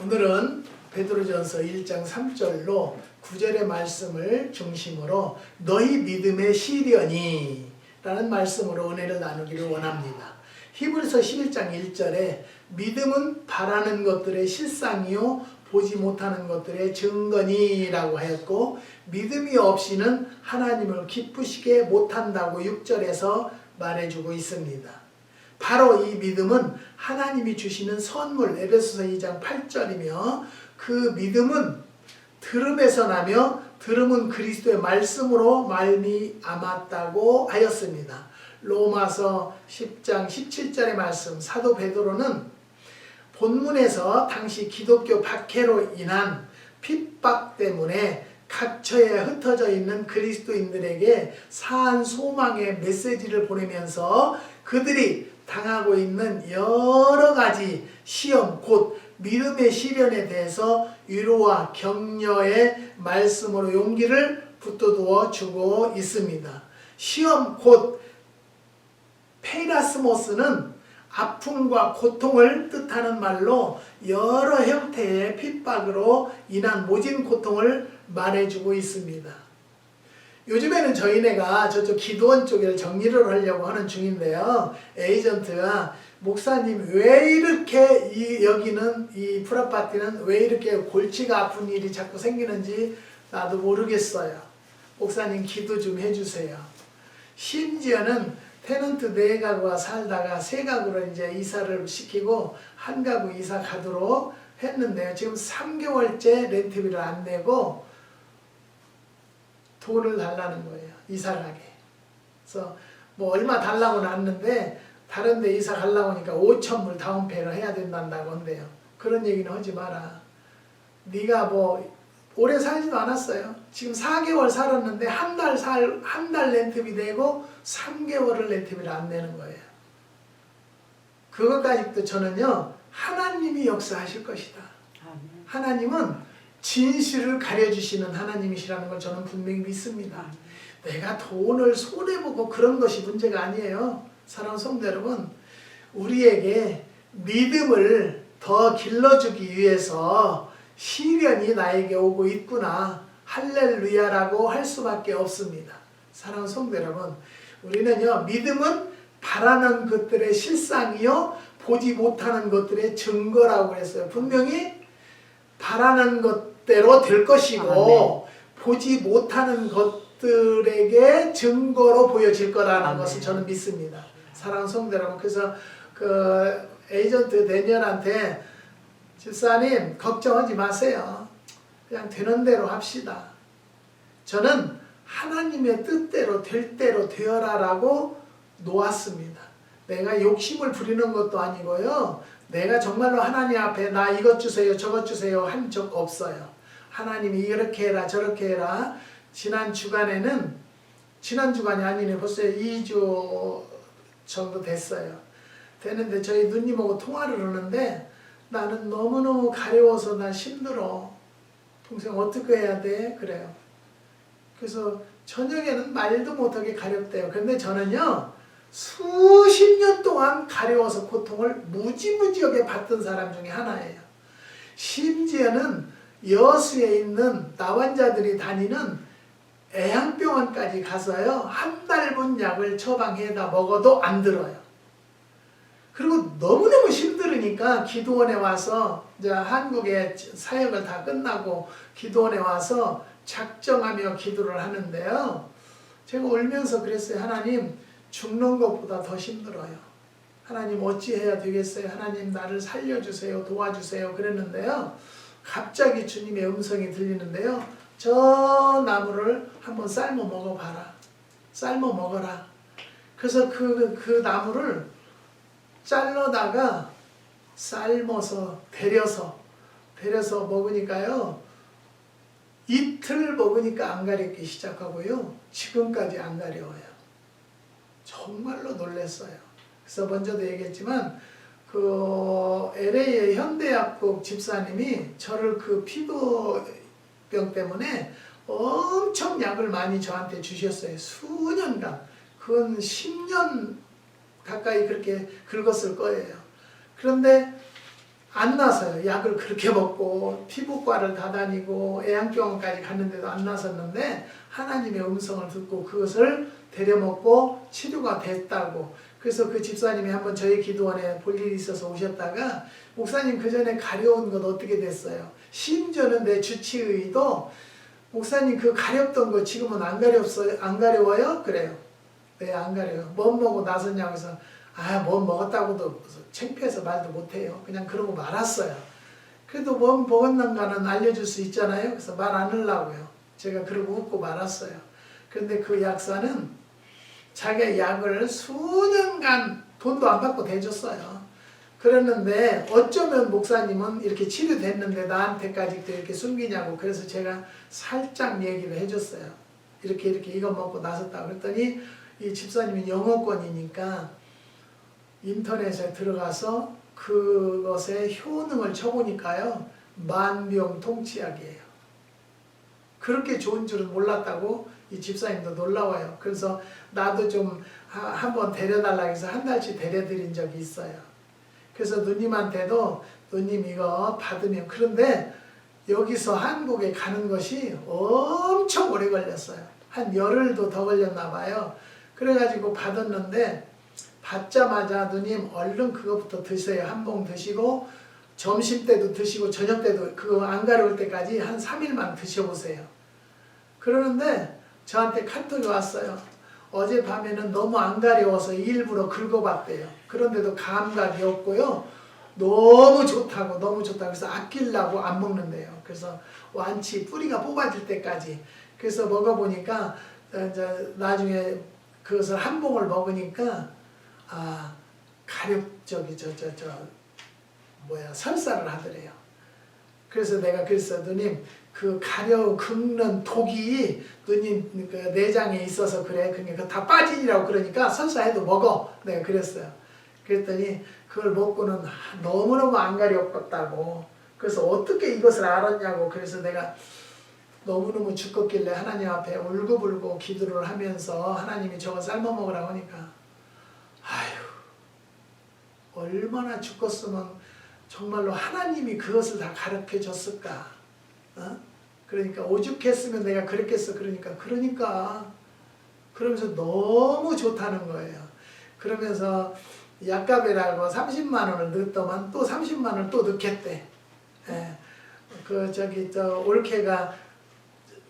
오늘은 베드로전서 1장 3절로 9절의 말씀을 중심으로 너희 믿음의 시련이 라는 말씀으로 은혜를 나누기를 원합니다. 히브리서 11장 1절에 믿음은 바라는 것들의 실상이요 보지 못하는 것들의 증거니라고 하였고, 믿음이 없이는 하나님을 기쁘시게 못한다고 6절에서 말해주고 있습니다. 바로 이 믿음은 하나님이 주시는 선물, 에베소서 2장 8절이며, 그 믿음은 들음에서 나며 들음은 그리스도의 말씀으로 말미암았다고 하였습니다. 로마서 10장 17절의 말씀, 사도 베드로는 본문에서 당시 기독교 박해로 인한 핍박 때문에 각처에 흩어져 있는 그리스도인들에게 사한 소망의 메시지를 보내면서 그들이 당하고 있는 여러 가지 시험, 곧 믿음의 시련에 대해서 위로와 격려의 말씀으로 용기를 붙들어 주고 있습니다. 시험, 곧 페이라스모스는 아픔과 고통을 뜻하는 말로 여러 형태의 핍박으로 인한 모진 고통을 말해주고 있습니다. 요즘에는 저희네가 저쪽 기도원 쪽에 정리를 하려고 하는 중인데요. 에이전트가 목사님 왜 이렇게 여기는 이 풀아파티는 왜 이렇게 골치가 아픈 일이 자꾸 생기는지 나도 모르겠어요. 목사님 기도 좀 해주세요. 심지어는 테넌트 4가구가 살다가 3가구로 이제 이사를 시키고 1가구 이사 가도록 했는데요. 지금 3개월째 렌트비를 안 내고 돈을 달라는 거예요. 이사 가게. 그래서 뭐 얼마 달라고는 않는데 다른 데 이사 가려고 하니까 5,000불 다운페이를 해야 된다고 한대요. 그런 얘기는 하지 마라. 네가 뭐 오래 살지도 않았어요. 지금 4개월 살았는데 한 달 렌트비 내고 3개월을 렌트비를 안 내는 거예요. 그것까지도 저는요, 하나님이 역사하실 것이다. 하나님은 진실을 가려주시는 하나님이시라는 걸 저는 분명히 믿습니다. 내가 돈을 손해보고 그런 것이 문제가 아니에요. 사랑하는 성도 여러분, 우리에게 믿음을 더 길러주기 위해서 시련이 나에게 오고 있구나, 할렐루야라고 할 수밖에 없습니다. 사랑하는 성도 여러분, 우리는요, 믿음은 바라는 것들의 실상이요 보지 못하는 것들의 증거라고 했어요. 분명히 바라는 것대로 될 것이고 보지 못하는 것들에게 증거로 보여질 거라는 것을 저는 믿습니다. 사랑하는 성도 여러분, 그래서 그 에이전트 데니얼한테 집사님 걱정하지 마세요. 그냥 되는 대로 합시다. 저는 하나님의 뜻대로 될 대로 되어라라고 놓았습니다. 내가 욕심을 부리는 것도 아니고요. 내가 정말로 하나님 앞에 나 이것 주세요 저것 주세요 한 적 없어요. 하나님이 이렇게 해라 저렇게 해라. 지난 주간이 아니네. 벌써 2주 정도 됐어요. 되는데 저희 누님하고 통화를 하는데 나는 너무너무 가려워서 나 힘들어. 동생 어떻게 해야 돼? 그래요. 그래서 저녁에는 말도 못하게 가렵대요. 그런데 저는요, 수십 년 동안 가려워서 고통을 무지무지하게 받던 사람 중에 하나예요. 심지어는 여수에 있는 나환자들이 다니는 애양병원까지 가서요, 한 달분 약을 처방해다 먹어도 안 들어요. 그리고 너무너무 힘들으니까 기도원에 와서, 이제 한국에 사역을 다 끝나고 기도원에 와서 작정하며 기도를 하는데요. 제가 울면서 그랬어요. 하나님, 죽는 것보다 더 힘들어요. 하나님 어찌해야 되겠어요? 하나님 나를 살려주세요. 도와주세요. 그랬는데요. 갑자기 주님의 음성이 들리는데요. 저 나무를 한번 삶아 먹어봐라. 삶아 먹어라. 그래서 그 나무를 잘라다가 삶아서 데려서 먹으니까요. 이틀 먹으니까 안 가렵기 시작하고요. 지금까지 안 가려워요. 정말로 놀랐어요. 그래서 먼저도 얘기했지만 그 LA의 현대약국 집사님이 저를 그 피부병 때문에 엄청 약을 많이 저한테 주셨어요. 수년간. 그건 10년 가까이 그렇게 긁었을 거예요. 그런데 안 나서요. 약을 그렇게 먹고 피부과를 다 다니고 애양병원까지 갔는데도 안 나섰는데 하나님의 음성을 듣고 그것을 데려먹고 치료가 됐다고. 그래서 그 집사님이 한번 저희 기도원에 볼 일이 있어서 오셨다가 목사님 그 전에 가려운 건 어떻게 됐어요? 심지어는 내 주치의도 목사님 그 가렵던 거 지금은 안 가렵어요? 안 가려워요? 그래요. 네, 안 가려요. 뭐 먹고 나섰냐고 해서 뭐 먹었다고도 창피해서 말도 못해요. 그냥 그러고 말았어요. 그래도 뭐 먹었는가는 알려줄 수 있잖아요. 그래서 말 안 하려고요. 제가 그러고 웃고 말았어요. 그런데 그 약사는 자기 약을 수년간 돈도 안 받고 대줬어요. 그랬는데 어쩌면 목사님은 이렇게 치료됐는데 나한테까지 이렇게 숨기냐고. 그래서 제가 살짝 얘기를 해줬어요. 이렇게 이거 먹고 나섰다고 그랬더니 이 집사님이 영어권이니까 인터넷에 들어가서 그것의 효능을 쳐보니까요, 만병통치약이에요. 그렇게 좋은 줄은 몰랐다고 이 집사님도 놀라워요. 그래서 나도 좀 한번 데려달라고 해서 한 달치 데려드린 적이 있어요. 그래서 누님한테도 누님 이거 받으면, 그런데 여기서 한국에 가는 것이 엄청 오래 걸렸어요. 한 열흘도 더 걸렸나 봐요. 그래가지고 받았는데 받자마자 누님 얼른 그거부터 드세요. 한 봉 드시고 점심 때도 드시고 저녁 때도 그거 안 가려울 때까지 한 3일만 드셔보세요. 그러는데 저한테 카톡이 왔어요. 어젯밤에는 너무 안 가려워서 일부러 긁어봤대요. 그런데도 감각이 없고요. 너무 좋다고 그래서 아끼려고 안 먹는데요. 그래서 완치 뿌리가 뽑아질 때까지. 그래서 먹어보니까 이제 나중에 그것을 한 봉을 먹으니까 설사를 하더래요. 그래서 내가 그랬어. 누님 그 가려 긁는 독이 누님 그 내장에 있어서 그래. 그러니까 다 빠지라고 그러니까 설사해도 먹어. 내가 그랬어요. 그랬더니 그걸 먹고는 너무너무 안 가렵다고. 그래서 어떻게 이것을 알았냐고. 그래서 내가 너무너무 죽겠길래 하나님 앞에 울고불고 기도를 하면서 하나님이 저거 삶아 먹으라고 하니까 얼마나 죽었으면 정말로 하나님이 그것을 다 가르쳐 줬을까. 그러니까 오죽했으면 내가 그랬겠어. 그러니까 그러면서 너무 좋다는 거예요. 그러면서 약값이라고 30만 원을 넣었더만 또 30만 원을 또 넣겠대. 올케가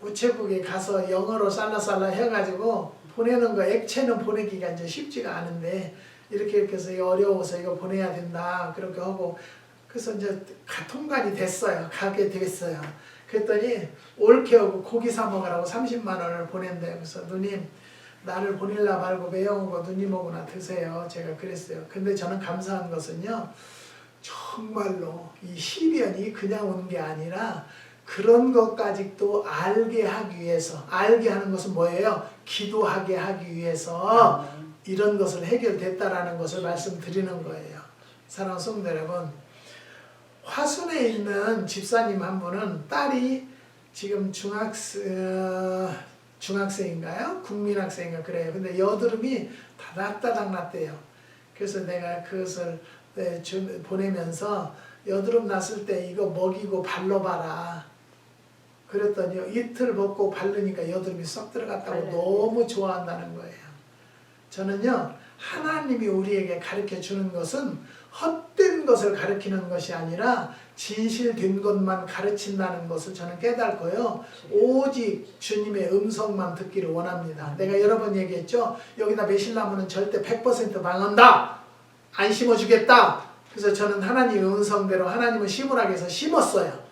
우체국에 가서 영어로 살라살라 해가지고 보내는 거, 액체는 보내기가 이제 쉽지가 않은데 이렇게 해서 어려워서 이거 보내야 된다 그렇게 하고, 그래서 이제 통관이 됐어요. 가게 됐어요. 그랬더니 올케하고 고기 사 먹으라고 30만 원을 보낸대요. 그래서 누님 나를 보낼라 말고 매운 거 누님하고나 드세요. 제가 그랬어요. 근데 저는 감사한 것은요, 정말로 이 시련이 그냥 오는 게 아니라 그런 것까지도 알게 하기 위해서, 알게 하는 것은 뭐예요? 기도하게 하기 위해서 이런 것을 해결됐다라는 것을 말씀드리는 거예요. 사랑하는 성도 여러분, 화순에 있는 집사님 한 분은 딸이 지금 중학생인가요? 국민학생인가 그래요. 근데 여드름이 다닥다닥 났대요. 그래서 내가 그것을 보내면서 여드름 났을 때 이거 먹이고 발라봐라. 그랬더니 이틀 먹고 바르니까 여드름이 쏙 들어갔다고 너무 좋아한다는 거예요. 저는요, 하나님이 우리에게 가르쳐 주는 것은 헛된 것을 가르치는 것이 아니라 진실된 것만 가르친다는 것을 저는 깨닫고요. 오직 주님의 음성만 듣기를 원합니다. 내가 여러 번 얘기했죠. 여기다 매실나무는 절대 100% 망한다. 안 심어주겠다. 그래서 저는 하나님의 음성대로 하나님은 심으라고 해서 심었어요.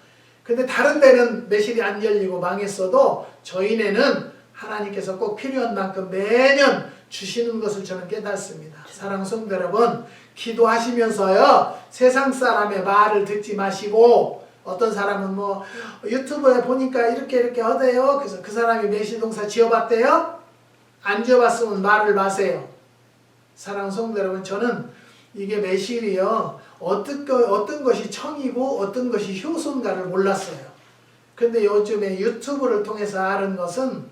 근데 다른 데는 매실이 안 열리고 망했어도 저희네는 하나님께서 꼭 필요한 만큼 매년 주시는 것을 저는 깨닫습니다. 사랑하는 성도 여러분, 기도하시면서요, 세상 사람의 말을 듣지 마시고, 어떤 사람은 뭐 유튜브에 보니까 이렇게 하대요. 그래서 그 사람이 매실동사 지어봤대요? 안 지어봤으면 말을 마세요. 사랑하는 성도 여러분, 저는 이게 매실이요, 어떤 것이 청이고 어떤 것이 효소인가를 몰랐어요. 근데 요즘에 유튜브를 통해서 아는 것은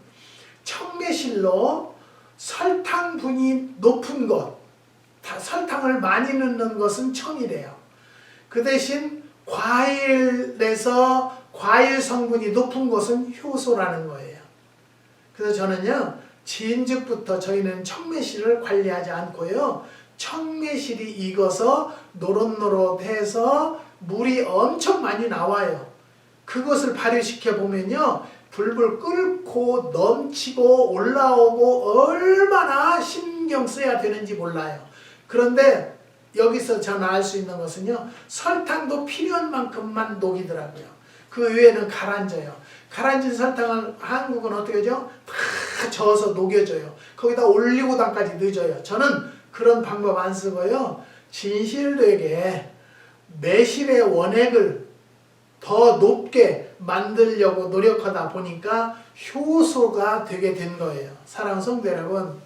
청매실로 설탕분이 높은 것, 설탕을 많이 넣는 것은 청이래요. 그 대신 과일에서 과일 성분이 높은 것은 효소라는 거예요. 그래서 저는요, 진즉부터 저희는 청매실을 관리하지 않고요, 청매실이 익어서 노릇노릇해서 물이 엄청 많이 나와요. 그것을 발효시켜 보면요, 불불 끓고 넘치고 올라오고 얼마나 신경 써야 되는지 몰라요. 그런데 여기서 저는 알 수 있는 것은요, 설탕도 필요한 만큼만 녹이더라고요. 그 외에는 가라앉아요. 가라앉은 설탕을 한국은 어떻게 하죠? 다 저어서 녹여줘요. 거기다 올리고당까지 넣어줘요. 저는 그런 방법 안 쓰고요, 진실되게 매실의 원액을 더 높게 만들려고 노력하다 보니까 효소가 되게 된 거예요. 사랑하는 성도 여러분,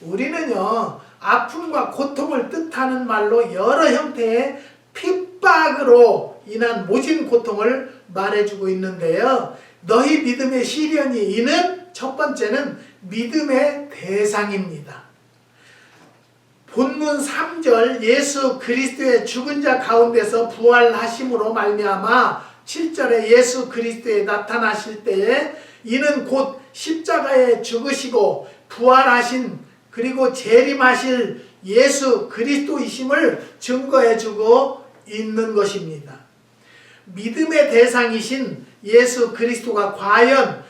우리는요, 아픔과 고통을 뜻하는 말로 여러 형태의 핍박으로 인한 모진 고통을 말해주고 있는데요, 너희 믿음의 시련이 이는 첫 번째는 믿음의 대상입니다. 본문 3절 예수 그리스도의 죽은 자 가운데서 부활하심으로 말미암아 7절에 예수 그리스도에 나타나실 때에 이는 곧 십자가에 죽으시고 부활하신 그리고 재림하실 예수 그리스도이심을 증거해주고 있는 것입니다. 믿음의 대상이신 예수 그리스도가 과연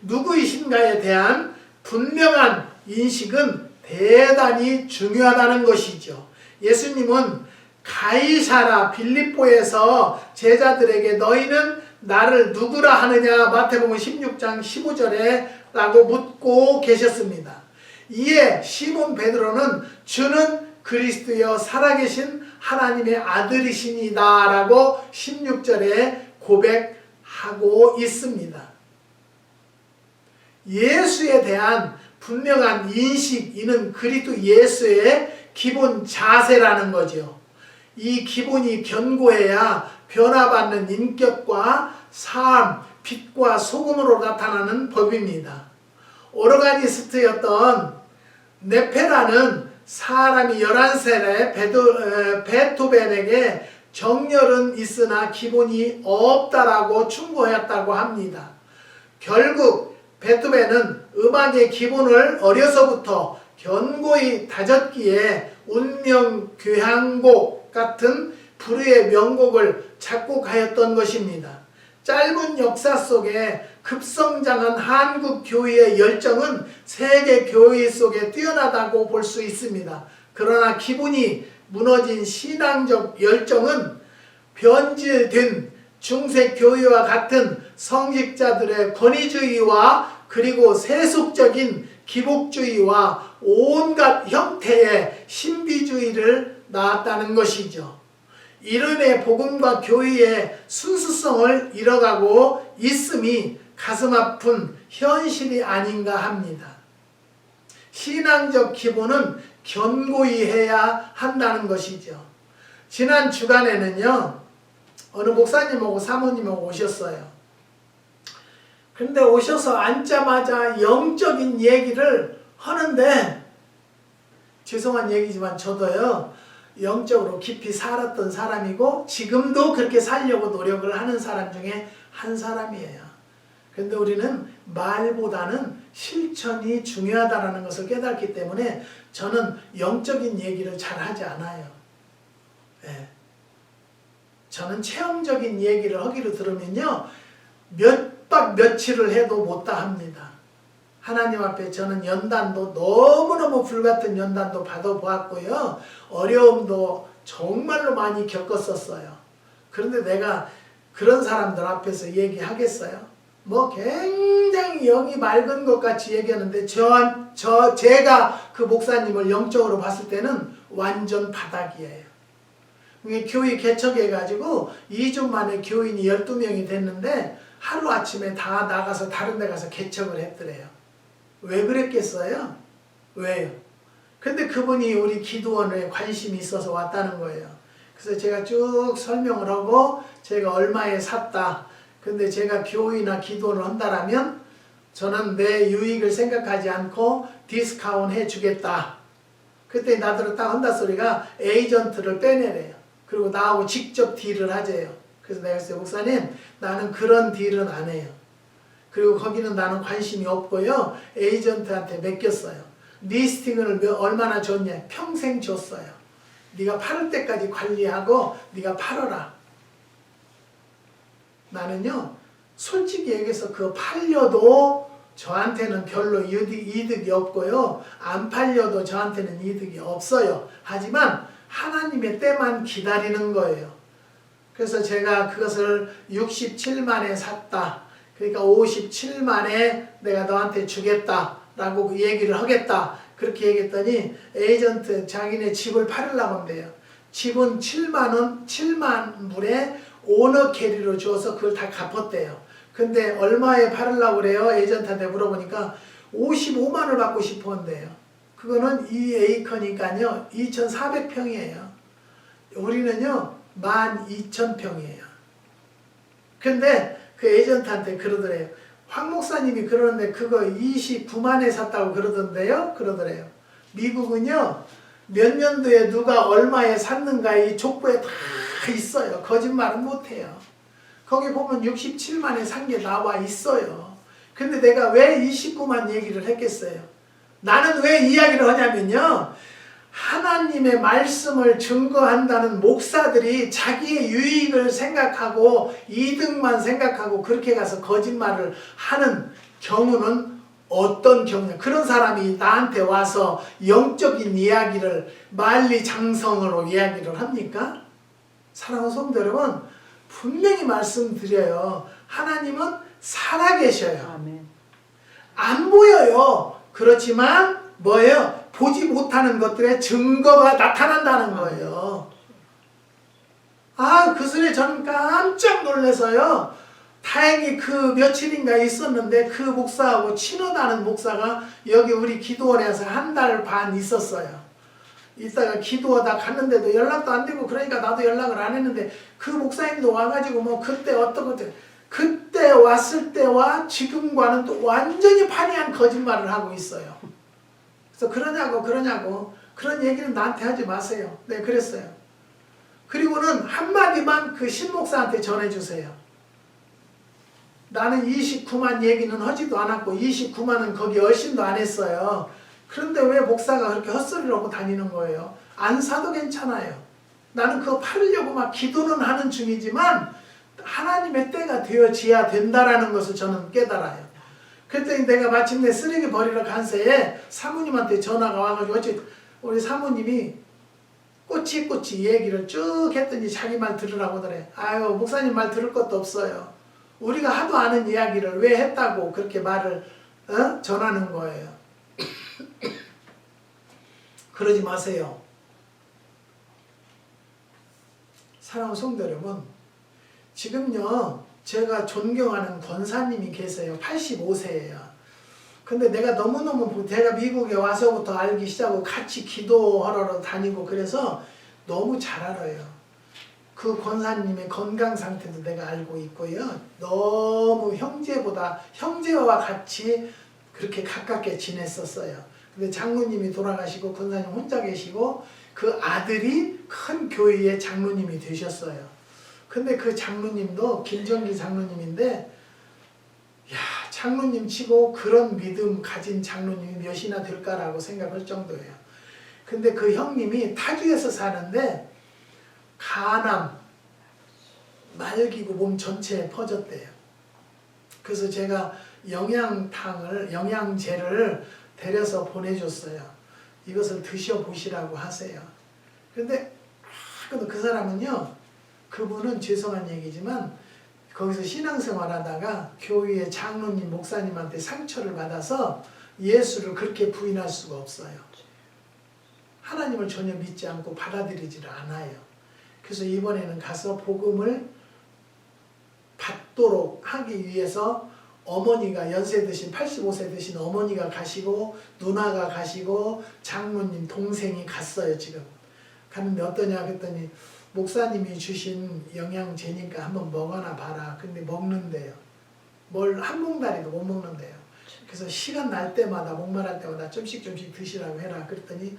누구이신가에 대한 분명한 인식은 대단히 중요하다는 것이죠. 예수님은 가이사라 빌립보에서 제자들에게 너희는 나를 누구라 하느냐 마태복음 16장 15절에 라고 묻고 계셨습니다. 이에 시몬 베드로는 주는 그리스도여 살아계신 하나님의 아들이시니다 라고 16절에 고백하고 있습니다. 예수에 대한 분명한 인식, 이는 그리스도 예수의 기본 자세라는 거죠. 이 기본이 견고해야 변화받는 인격과 삶, 빛과 소금으로 나타나는 법입니다. 오르가니스트였던 네페라는 사람이 11살에 베토벤에게 정열은 있으나 기본이 없다라고 충고했다고 합니다. 결국 베토벤은 음악의 기본을 어려서부터 견고히 다졌기에 운명교향곡 같은 불후의 명곡을 작곡하였던 것입니다. 짧은 역사 속에 급성장한 한국 교회의 열정은 세계 교회 속에 뛰어나다고 볼 수 있습니다. 그러나 기본이 무너진 신앙적 열정은 변질된 중세 교회와 같은 성직자들의 권위주의와 그리고 세속적인 기복주의와 온갖 형태의 신비주의를 낳았다는 것이죠. 이른의 복음과 교회의 순수성을 잃어가고 있음이 가슴 아픈 현실이 아닌가 합니다. 신앙적 기본은 견고히 해야 한다는 것이죠. 지난 주간에는요, 어느 목사님하고 사모님하고 오셨어요. 근데 오셔서 앉자마자 영적인 얘기를 하는데, 죄송한 얘기지만 저도요, 영적으로 깊이 살았던 사람이고 지금도 그렇게 살려고 노력을 하는 사람 중에 한 사람이에요. 그런데 우리는 말보다는 실천이 중요하다는 것을 깨닫기 때문에 저는 영적인 얘기를 잘 하지 않아요. 네. 저는 체험적인 얘기를 하기로 들으면요, 몇 박 며칠을 해도 못다 합니다. 하나님 앞에 저는 연단도 너무너무 불같은 연단도 받아보았고요, 어려움도 정말로 많이 겪었었어요. 그런데 내가 그런 사람들 앞에서 얘기하겠어요? 뭐 굉장히 영이 맑은 것 같이 얘기하는데 제가 그 목사님을 영적으로 봤을 때는 완전 바닥이에요. 교회 개척해가지고 2주 만에 교인이 12명이 됐는데 하루아침에 다 나가서 다른 데 가서 개척을 했더래요. 왜 그랬겠어요? 왜요? 근데 그분이 우리 기도원에 관심이 있어서 왔다는 거예요. 그래서 제가 쭉 설명을 하고 제가 얼마에 샀다. 근데 제가 교회나 기도를 한다라면 저는 내 유익을 생각하지 않고 디스카운트 해주겠다. 그때 나더러 딱 한다 소리가 에이전트를 빼내래요. 그리고 나하고 직접 딜을 하재요. 그래서 내가 했어요. 목사님, 나는 그런 딜은 안 해요. 그리고 거기는 나는 관심이 없고요. 에이전트한테 맡겼어요. 리스팅을 얼마나 줬냐? 평생 줬어요. 네가 팔을 때까지 관리하고 네가 팔아라. 나는요, 솔직히 얘기해서 그거 팔려도 저한테는 별로 이득이 없고요. 안 팔려도 저한테는 이득이 없어요. 하지만 하나님의 때만 기다리는 거예요. 그래서 제가 그것을 67만에 샀다. 그러니까 57만에 내가 너한테 주겠다라고 얘기를 하겠다. 그렇게 얘기했더니 에이전트 자기네 집을 팔으려고 한대요. 집은 7만 불에 오너 캐리로 주어서 그걸 다 갚았대요. 근데 얼마에 팔으려고 그래요? 에이전트한테 물어보니까 55만을 받고 싶어 한대요. 그거는 2에이커니까요. 2,400평이에요. 우리는요. 12,000평이에요. 근데 그 에이전트한테 그러더래요. 황 목사님이 그러는데 그거 29만에 샀다고 그러던데요? 그러더래요. 미국은요. 몇 년도에 누가 얼마에 샀는가 이 족보에 다 있어요. 거짓말은 못해요. 거기 보면 67만에 산 게 나와 있어요. 근데 내가 왜 29만 얘기를 했겠어요? 나는 왜 이야기를 하냐면요. 하나님의 말씀을 증거한다는 목사들이 자기의 유익을 생각하고 이득만 생각하고 그렇게 가서 거짓말을 하는 경우는 어떤 경우냐. 그런 사람이 나한테 와서 영적인 이야기를 만리장성으로 이야기를 합니까? 사랑하는 성도 여러분, 분명히 말씀드려요. 하나님은 살아계셔요. 아멘. 안 보여요. 그렇지만 뭐예요? 보지 못하는 것들의 증거가 나타난다는 거예요. 그 소리에 저는 깜짝 놀라서요. 다행히 그 며칠인가 있었는데 그 목사하고 친하다는 목사가 여기 우리 기도원에서 1달 반 있었어요. 이따가 기도하다 갔는데도 연락도 안 되고 그러니까 나도 연락을 안 했는데 그 목사님도 와가지고 뭐 그때 어떤 것들 그때 왔을 때와 지금과는 또 완전히 판이한 거짓말을 하고 있어요. 그래서 그러냐고 그런 얘기는 나한테 하지 마세요. 네, 그랬어요. 그리고는 한마디만 그 신목사한테 전해주세요. 나는 29만 얘기는 하지도 않았고 29만은 거기 얼씬도 안 했어요. 그런데 왜 목사가 그렇게 헛소리를 하고 다니는 거예요? 안 사도 괜찮아요. 나는 그거 팔으려고 막 기도는 하는 중이지만 하나님의 때가 되어져야 된다라는 것을 저는 깨달아요. 그랬더니 내가 마침내 쓰레기 버리러 간 새에 사모님한테 전화가 와가지고 어찌 우리 사모님이 꼬치꼬치 얘기를 쭉 했더니 자기 말 들으라고 하더래. 아유, 목사님 말 들을 것도 없어요. 우리가 하도 아는 이야기를 왜 했다고 그렇게 말을 전하는 거예요. 그러지 마세요. 사랑하는 성도 여러분, 지금요 제가 존경하는 권사님이 계세요. 85세예요. 근데 내가 너무너무 제가 미국에 와서부터 알기 시작하고 같이 기도하러 다니고 그래서 너무 잘 알아요. 그 권사님의 건강 상태도 내가 알고 있고요. 너무 형제와 같이 그렇게 가깝게 지냈었어요. 근데 장로님이 돌아가시고 권사님 혼자 계시고 그 아들이 큰 교회의 장로님이 되셨어요. 근데 그 장로님도 김정기 장로님인데 장로님 치고 그런 믿음 가진 장로님이 몇이나 될까라고 생각할 정도예요. 근데 그 형님이 타주에서 사는데 간암, 말기고 몸 전체에 퍼졌대요. 그래서 제가 영양제를 데려서 보내줬어요. 이것을 드셔보시라고 하세요. 근데 그 사람은요, 그분은 죄송한 얘기지만 거기서 신앙생활 하다가 교회의 장로님, 목사님한테 상처를 받아서 예수를 그렇게 부인할 수가 없어요. 하나님을 전혀 믿지 않고 받아들이지를 않아요. 그래서 이번에는 가서 복음을 받도록 하기 위해서 어머니가 연세 드신 85세 되신 어머니가 가시고 누나가 가시고 장로님 동생이 갔어요. 지금 갔는데 어떠냐 그랬더니 목사님이 주신 영양제니까 한번 먹어나 봐라. 근데 먹는데요. 뭘 한 봉다리도 못 먹는데요. 그래서 시간 날 때마다 목말할 때마다 좀씩 드시라고 해라. 그랬더니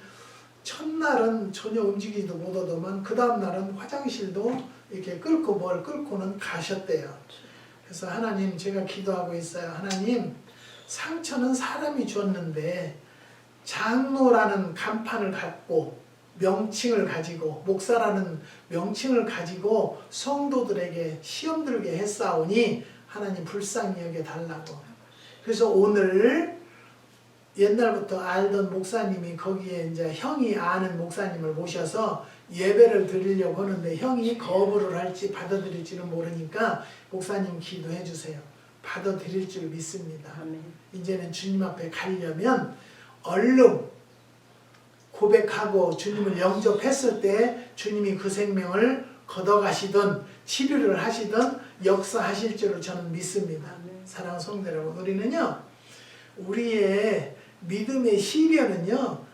첫날은 전혀 움직이지도 못하더만 그 다음날은 화장실도 이렇게 끌고 뭘 끌고는 가셨대요. 그래서 하나님, 제가 기도하고 있어요. 하나님, 상처는 사람이 줬는데 장로라는 간판을 갖고 명칭을 가지고, 목사라는 명칭을 가지고 성도들에게 시험 들게 했사오니 하나님 불쌍히 여겨달라고. 그래서 오늘 옛날부터 알던 목사님이 거기에 이제 형이 아는 목사님을 모셔서 예배를 드리려고 하는데 형이 거부를 할지 받아들일지는 모르니까 목사님 기도해 주세요. 받아들일 줄 믿습니다. 아멘. 이제는 주님 앞에 가려면 얼른 고백하고 주님을 영접했을 때 주님이 그 생명을 걷어가시든 치료를 하시든 역사하실 줄을 저는 믿습니다. 아멘. 사랑하는 성도 여러분, 우리는요, 우리의 믿음의 시련은요,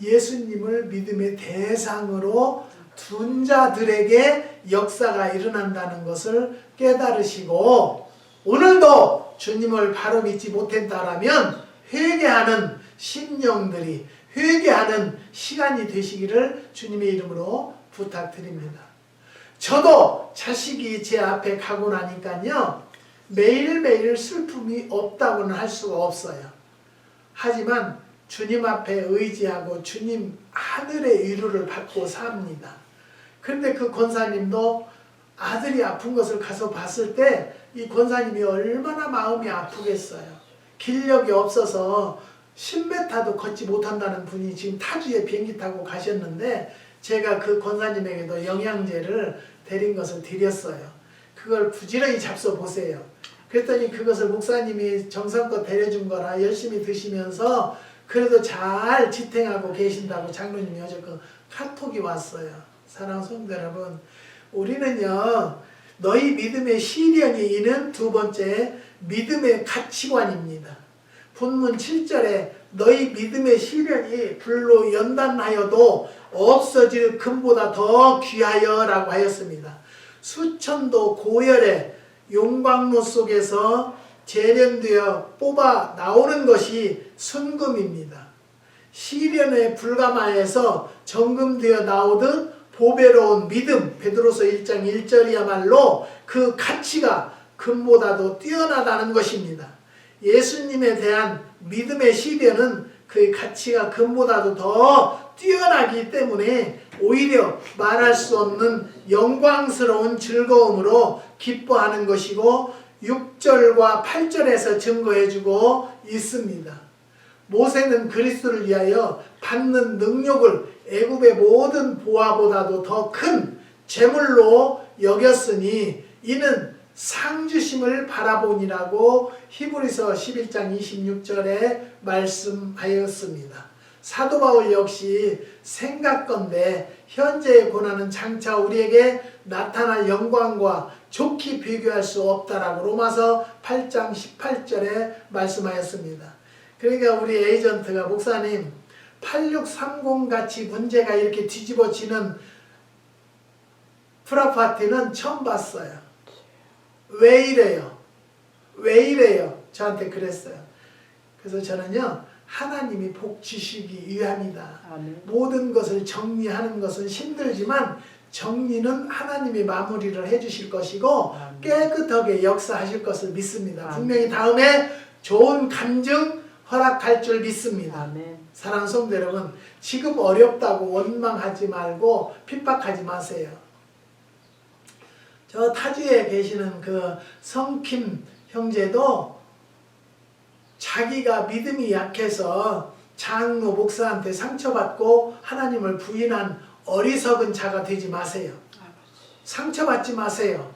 예수님을 믿음의 대상으로 둔 자들에게 역사가 일어난다는 것을 깨달으시고, 오늘도 주님을 바로 믿지 못했다라면 회개하는 심령들이, 회개하는 시간이 되시기를 주님의 이름으로 부탁드립니다. 저도 자식이 제 앞에 가고 나니까요, 매일매일 슬픔이 없다고는 할 수가 없어요. 하지만 주님 앞에 의지하고 주님 하늘의 위로를 받고 삽니다. 그런데 그 권사님도 아들이 아픈 것을 가서 봤을 때 이 권사님이 얼마나 마음이 아프겠어요. 길력이 없어서 10m도 걷지 못한다는 분이 지금 타주에 비행기 타고 가셨는데 제가 그 권사님에게도 영양제를 데린 것을 드렸어요. 그걸 부지런히 잡숴 보세요. 그랬더니 그것을 목사님이 정성껏 데려준 거라 열심히 드시면서 그래도 잘 지탱하고 계신다고 장로님이 어제 그 카톡이 왔어요. 사랑하는 성도 여러분, 우리는요, 너희 믿음의 시련이 이는 두 번째 믿음의 가치관입니다. 본문 7절에 너희 믿음의 시련이 불로 연단하여도 없어질 금보다 더 귀하여 라고 하였습니다. 수천도 고열의 용광로 속에서 재련되어 뽑아 나오는 것이 순금입니다. 시련에 불감하여서 정금되어 나오듯 보배로운 믿음, 베드로서 1장 1절이야말로 그 가치가 금보다도 뛰어나다는 것입니다. 예수님에 대한 믿음의 시련은 그 가치가 금보다도 더 뛰어나기 때문에 오히려 말할 수 없는 영광스러운 즐거움으로 기뻐하는 것이고 6절과 8절에서 증거해주고 있습니다. 모세는 그리스도를 위하여 받는 능력을 애굽의 모든 보화보다도 더 큰 재물로 여겼으니 이는 상주심을 바라보니라고 히브리서 11장 26절에 말씀하였습니다. 사도 바울 역시 생각건대 현재의 고난은 장차 우리에게 나타날 영광과 좋게 비교할 수 없다라고 로마서 8장 18절에 말씀하였습니다. 그러니까 우리 에이전트가 목사님 8630 같이 문제가 이렇게 뒤집어지는 프라파티는 처음 봤어요. 왜 이래요? 왜 이래요? 저한테 그랬어요. 그래서 저는요, 하나님이 복 주시기 위함이다. 아멘. 모든 것을 정리하는 것은 힘들지만 정리는 하나님이 마무리를 해주실 것이고 아멘. 깨끗하게 역사하실 것을 믿습니다. 아멘. 분명히 다음에 좋은 간증 허락할 줄 믿습니다. 아멘. 사랑하는 성도 여러분, 지금 어렵다고 원망하지 말고 핍박하지 마세요. 저 타주에 계시는 그 성킴 형제도 자기가 믿음이 약해서 장로 목사한테 상처받고 하나님을 부인한 어리석은 자가 되지 마세요. 상처받지 마세요.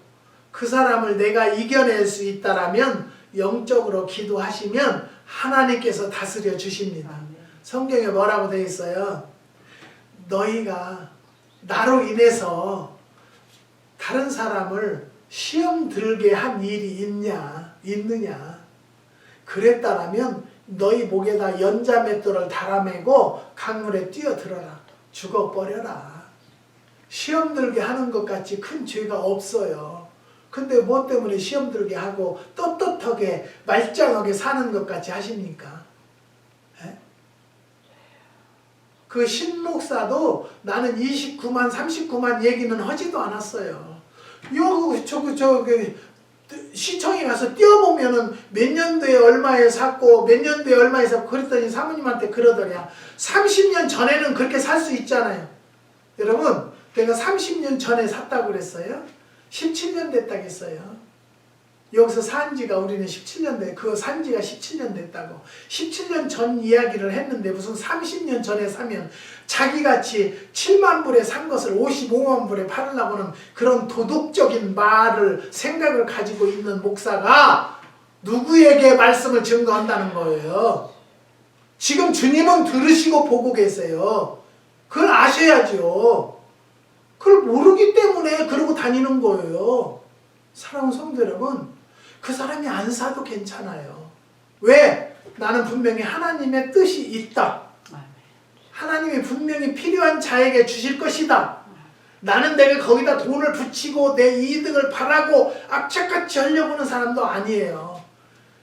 그 사람을 내가 이겨낼 수 있다라면 영적으로 기도하시면 하나님께서 다스려 주십니다. 성경에 뭐라고 되어 있어요? 너희가 나로 인해서 다른 사람을 시험 들게 한 일이 있느냐? 그랬다라면 너희 목에다 연자맷돌을 달아매고 강물에 뛰어들어라. 죽어버려라. 시험 들게 하는 것 같이 큰 죄가 없어요. 근데 뭐 때문에 시험 들게 하고 떳떳하게 말짱하게 사는 것 같이 하십니까? 에? 그 신목사도 나는 29만 39만 얘기는 하지도 않았어요. 시청에 가서 뛰어보면은 몇 년도에 얼마에 샀고 몇 년도에 얼마에 샀고 그랬더니 사모님한테 그러더래요. 30년 전에는 그렇게 살 수 있잖아요. 여러분, 내가 30년 전에 샀다고 그랬어요. 17년 됐다고 했어요. 여기서 산 지가 우리는 17년 그거 산 지가 17년 됐다고. 17년 전 이야기를 했는데 무슨 30년 전에 사면 자기같이 7만 불에 산 것을 55만 불에 팔으려고는 그런 도덕적인 생각을 가지고 있는 목사가 누구에게 말씀을 증거한다는 거예요. 지금 주님은 들으시고 보고 계세요. 그걸 아셔야죠. 그걸 모르기 때문에 그러고 다니는 거예요. 사랑하는 성도 여러분, 그 사람이 안 사도 괜찮아요. 왜? 나는 분명히 하나님의 뜻이 있다. 하나님이 분명히 필요한 자에게 주실 것이다. 나는 내가 거기다 돈을 붙이고 내 이득을 바라고 악착같이 하려고 하는 사람도 아니에요.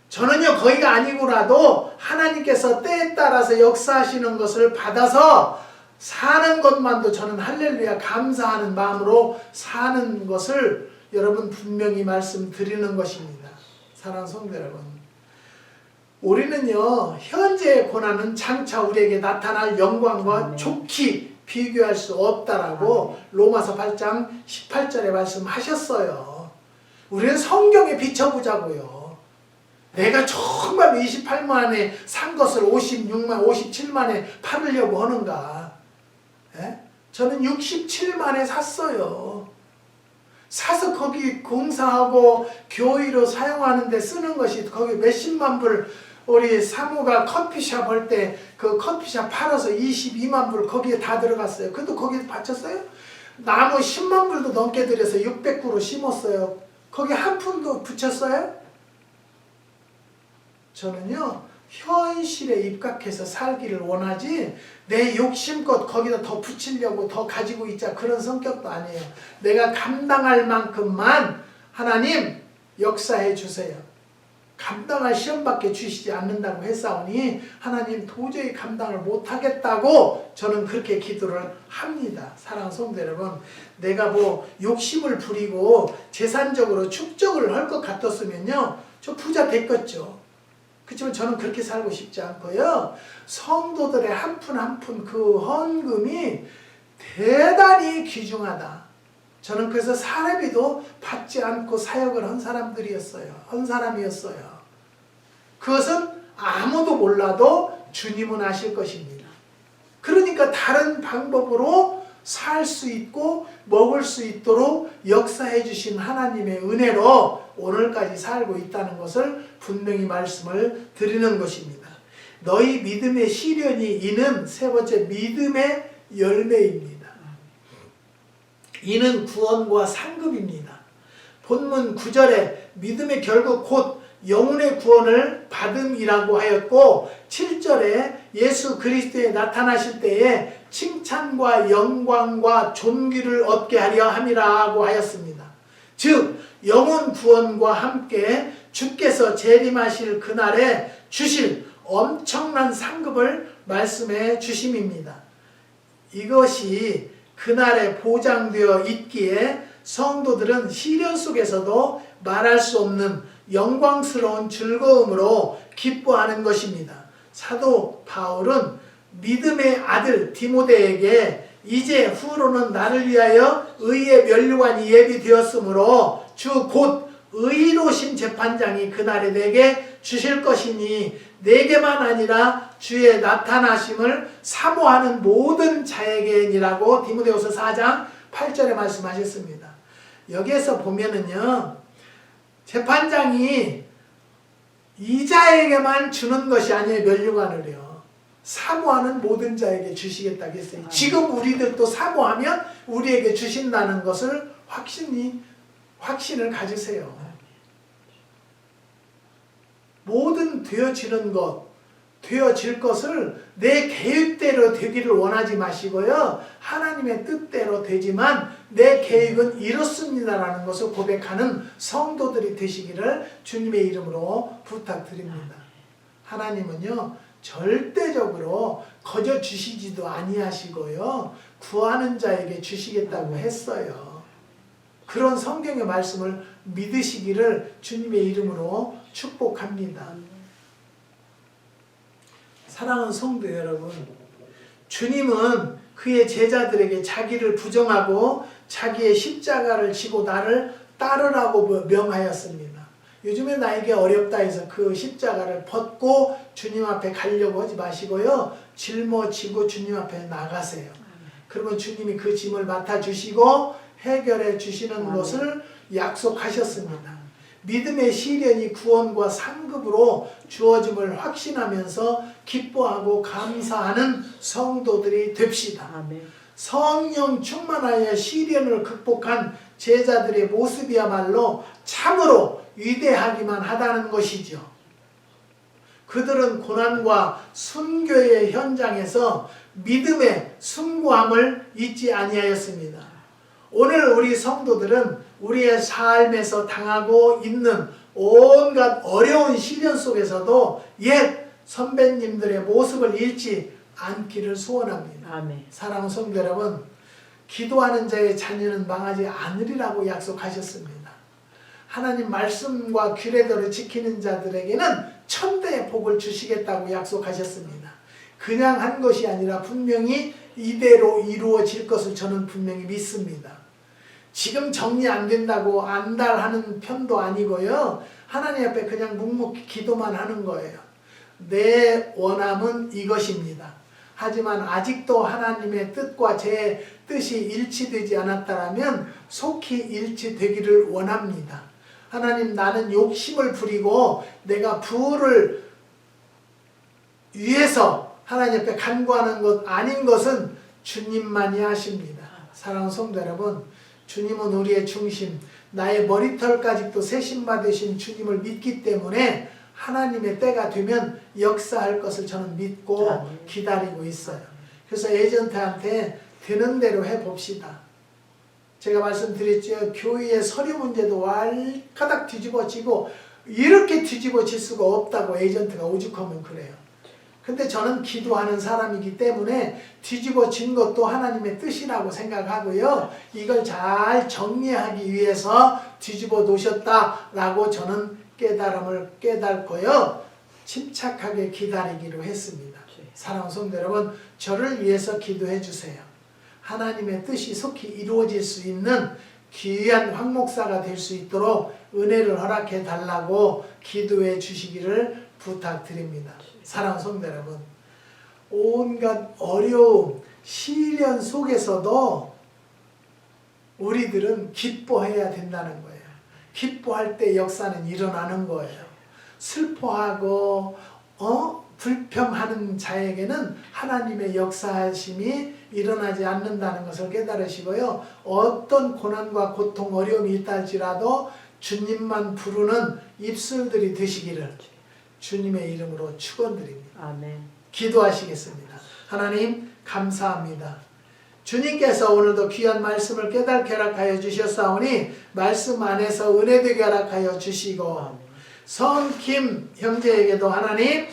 저는요, 거기가 아니고라도 하나님께서 때에 따라서 역사하시는 것을 받아서 사는 것만도 저는 할렐루야 감사하는 마음으로 사는 것을 여러분 분명히 말씀드리는 것입니다. 사랑하는 성도 여러분, 우리는요 현재의 고난은 장차 우리에게 나타날 영광과 좋게 비교할 수 없다라고 로마서 8장 18절에 말씀하셨어요. 우리는 성경에 비춰보자고요. 내가 정말 28만에 산 것을 56만, 57만에 팔으려고 하는가? 예? 저는 67만에 샀어요. 사서 거기 공사하고 교회로 사용하는데 쓰는 것이 거기 몇십만 불, 우리 사모가 커피숍 할 때 그 커피숍 팔아서 22만 불 거기에 다 들어갔어요. 그것도 거기에 바쳤어요? 나무 10만 불도 넘게 들여서 600그루 심었어요. 거기 한 푼도 붙였어요? 저는요 현실에 입각해서 살기를 원하지 내 욕심껏 거기다 더 붙이려고 더 가지고 있자 그런 성격도 아니에요. 내가 감당할 만큼만 하나님 역사해 주세요. 감당할 시험밖에 주시지 않는다고 했사오니 하나님 도저히 감당을 못하겠다고 저는 그렇게 기도를 합니다. 사랑하는 성도 여러분, 내가 뭐 욕심을 부리고 재산적으로 축적을 할 것 같았으면요 저 부자 됐겠죠. 그렇지만 저는 그렇게 살고 싶지 않고요. 성도들의 한 푼 한 푼 그 헌금이 대단히 귀중하다. 저는 그래서 사례비도 받지 않고 사역을 한 사람이었어요. 그것은 아무도 몰라도 주님은 아실 것입니다. 그러니까 다른 방법으로 살 수 있고 먹을 수 있도록 역사해 주신 하나님의 은혜로 오늘까지 살고 있다는 것을 분명히 말씀을 드리는 것입니다. 너희 믿음의 시련이 이는 세 번째 믿음의 열매입니다. 이는 구원과 상급입니다. 본문 9절에 믿음의 결국 곧 영혼의 구원을 받음이라고 하였고 7절에 예수 그리스도에 나타나실 때에 칭찬과 영광과 존귀를 얻게 하려 함이라고 하였습니다. 즉 영혼 구원과 함께 주께서 재림하실 그날에 주실 엄청난 상급을 말씀해 주심입니다. 이것이 그날에 보장되어 있기에 성도들은 시련 속에서도 말할 수 없는 영광스러운 즐거움으로 기뻐하는 것입니다. 사도 바울은 믿음의 아들 디모데에게 이제 후로는 나를 위하여 의의 면류관이 예비되었으므로 주 곧 의로우신 재판장이 그날에 내게 주실 것이니 내게만 아니라 주의 나타나심을 사모하는 모든 자에게니라고 디모데후서 4장 8절에 말씀하셨습니다. 여기에서 보면은요 재판장이 이자에게만 주는 것이 아니에요. 면류관을요 사모하는 모든 자에게 주시겠다고 했어요. 지금 우리들도 사모하면 우리에게 주신다는 것을 확신을 가지세요. 모든 되어지는 것, 되어질 것을 내 계획대로 되기를 원하지 마시고요. 하나님의 뜻대로 되지만 내 계획은 이렇습니다라는 것을 고백하는 성도들이 되시기를 주님의 이름으로 부탁드립니다. 하나님은요. 절대적으로 거저 주시지도 아니하시고요. 구하는 자에게 주시겠다고 했어요. 그런 성경의 말씀을 믿으시기를 주님의 이름으로 축복합니다. 사랑하는 성도 여러분, 주님은 그의 제자들에게 자기를 부정하고 자기의 십자가를 지고 나를 따르라고 명하였습니다. 요즘에 나에게 어렵다 해서 그 십자가를 벗고 주님 앞에 가려고 하지 마시고요. 짊어지고 주님 앞에 나가세요. 그러면 주님이 그 짐을 맡아주시고 해결해 주시는 것을 약속하셨습니다. 믿음의 시련이 구원과 상급으로 주어짐을 확신하면서 기뻐하고 감사하는 성도들이 됩시다. 아멘. 성령 충만하여 시련을 극복한 제자들의 모습이야말로 참으로 위대하기만 하다는 것이죠. 그들은 고난과 순교의 현장에서 믿음의 숭고함을 잊지 아니하였습니다. 오늘 우리 성도들은 우리의 삶에서 당하고 있는 온갖 어려운 시련 속에서도 옛 선배님들의 모습을 잃지 않기를 소원합니다. 아멘. 사랑하는 성도 여러분, 기도하는 자의 자녀는 망하지 않으리라고 약속하셨습니다. 하나님 말씀과 규례대로 지키는 자들에게는 천대의 복을 주시겠다고 약속하셨습니다. 그냥 한 것이 아니라 분명히 이대로 이루어질 것을 저는 분명히 믿습니다. 지금 정리 안 된다고 안달하는 편도 아니고요. 하나님 앞에 그냥 묵묵히 기도만 하는 거예요. 내 원함은 이것입니다. 하지만 아직도 하나님의 뜻과 제 뜻이 일치되지 않았다면 속히 일치되기를 원합니다. 하나님, 나는 욕심을 부리고 내가 부를 위해서 하나님 앞에 간구하는 것 아닌 것은 주님만이 하십니다. 사랑하는 성도 여러분, 주님은 우리의 중심, 나의 머리털까지도 세심받으신 주님을 믿기 때문에 하나님의 때가 되면 역사할 것을 저는 믿고 기다리고 있어요. 그래서 에이전트한테 되는 대로 해봅시다. 제가 말씀드렸죠. 교회의 서류 문제도 왈가닥 뒤집어지고 이렇게 뒤집어질 수가 없다고 에이전트가 오죽하면 그래요. 근데 저는 기도하는 사람이기 때문에 뒤집어진 것도 하나님의 뜻이라고 생각하고요. 이걸 잘 정리하기 위해서 뒤집어 놓으셨다라고 저는 깨달음을 깨닫고요. 침착하게 기다리기로 했습니다. 사랑하는 성도 여러분, 저를 위해서 기도해 주세요. 하나님의 뜻이 속히 이루어질 수 있는 귀한 황 목사가 될 수 있도록 은혜를 허락해 달라고 기도해 주시기를 부탁드립니다. 사랑하는 성도 여러분, 온갖 어려움, 시련 속에서도 우리들은 기뻐해야 된다는 거예요. 기뻐할 때 역사는 일어나는 거예요. 슬퍼하고 불평하는 자에게는 하나님의 역사하심이 일어나지 않는다는 것을 깨달으시고요. 어떤 고난과 고통, 어려움이 있다 할지라도 주님만 부르는 입술들이 되시기를 주님의 이름으로 축원드립니다. 아멘. 기도하시겠습니다. 하나님 감사합니다. 주님께서 오늘도 귀한 말씀을 깨닫게 허락하여 주셨사오니 말씀 안에서 은혜되게 허락하여 주시고 성김 형제에게도 하나님의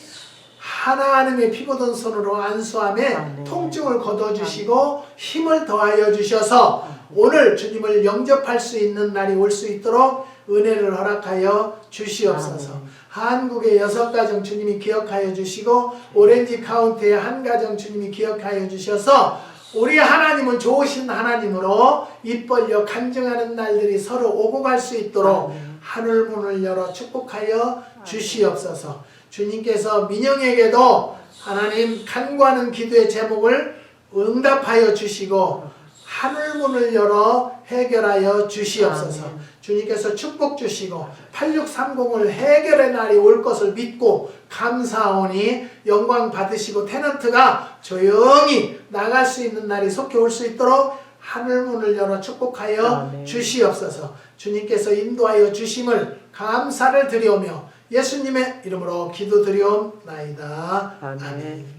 피 묻은 손으로 안수함에 통증을 거둬주시고 힘을 더하여 주셔서 오늘 주님을 영접할 수 있는 날이 올 수 있도록 은혜를 허락하여 주시옵소서. 한국의 6가정 주님이 기억하여 주시고 오렌지 카운티의 한 가정 주님이 기억하여 주셔서 우리 하나님은 좋으신 하나님으로 입 벌려 간증하는 날들이 서로 오고 갈 수 있도록 하늘 문을 열어 축복하여 주시옵소서. 주님께서 민영에게도 하나님 간구하는 기도의 제목을 응답하여 주시고 하늘 문을 열어 해결하여 주시옵소서. 주님께서 축복 주시고 8630을 해결의 날이 올 것을 믿고 감사하오니 영광 받으시고 테넌트가 조용히 나갈 수 있는 날이 속히 올 수 있도록 하늘 문을 열어 축복하여 주시옵소서. 주님께서 인도하여 주심을 감사를 드리오며 예수님의 이름으로 기도드리옵나이다. 아멘.